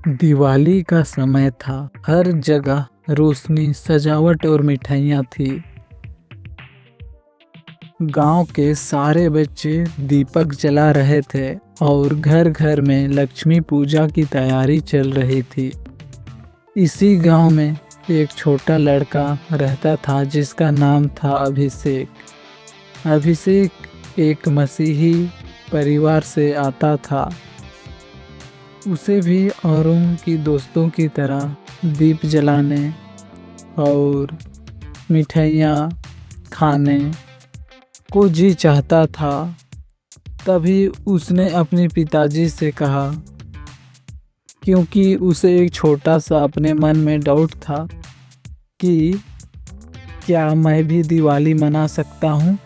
दिवाली का समय था। हर जगह रोशनी, सजावट और मिठाइयाँ थी। गांव के सारे बच्चे दीपक जला रहे थे और घर घर में लक्ष्मी पूजा की तैयारी चल रही थी। इसी गांव में एक छोटा लड़का रहता था जिसका नाम था अभिषेक। अभिषेक एक मसीही परिवार से आता था। उसे भी औरों की दोस्तों की तरह दीप जलाने और मिठाइयाँ खाने को जी चाहता था। तभी उसने अपने पिताजी से कहा, क्योंकि उसे एक छोटा सा अपने मन में डाउट था कि क्या मैं भी दिवाली मना सकता हूँ।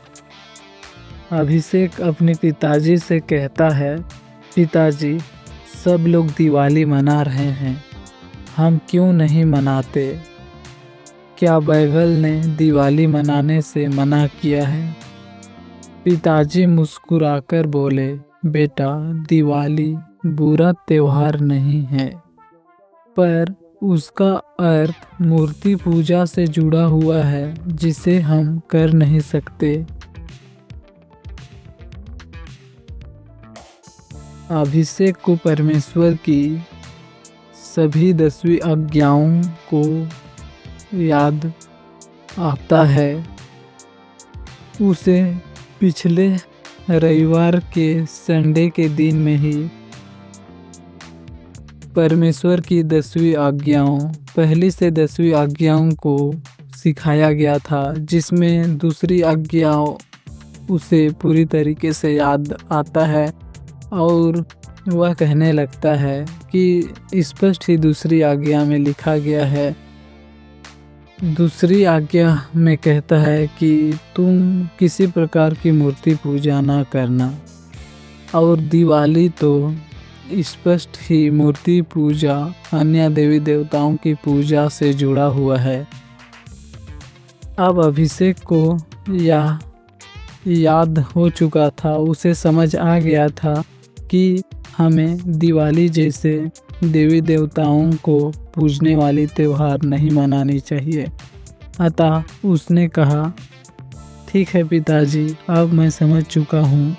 अभिषेक अपने पिताजी से कहता है, पिताजी, सब लोग दिवाली मना रहे हैं, हम क्यों नहीं मनाते? क्या बाइबल ने दिवाली मनाने से मना किया है? पिताजी मुस्कुराकर बोले, बेटा, दिवाली बुरा त्योहार नहीं है, पर उसका अर्थ मूर्ति पूजा से जुड़ा हुआ है जिसे हम कर नहीं सकते। अभिषेक को परमेश्वर की सभी 10वीं आज्ञाओं को याद आता है। उसे पिछले रविवार के संडे के दिन में ही परमेश्वर की 10वीं आज्ञाओं, पहली से 10वीं आज्ञाओं को सिखाया गया था, जिसमें दूसरी आज्ञा उसे पूरी तरीके से याद आता है और वह कहने लगता है कि स्पष्ट ही दूसरी आज्ञा में लिखा गया है। दूसरी आज्ञा में कहता है कि तुम किसी प्रकार की मूर्ति पूजा ना करना। और दिवाली तो स्पष्ट ही मूर्ति पूजा, अन्य देवी देवताओं की पूजा से जुड़ा हुआ है। अब अभिषेक को यह याद हो चुका था, उसे समझ आ गया था कि हमें दिवाली जैसे देवी देवताओं को पूजने वाली त्यौहार नहीं मनानी चाहिए। अतः उसने कहा, ठीक है पिताजी, अब मैं समझ चुका हूँ,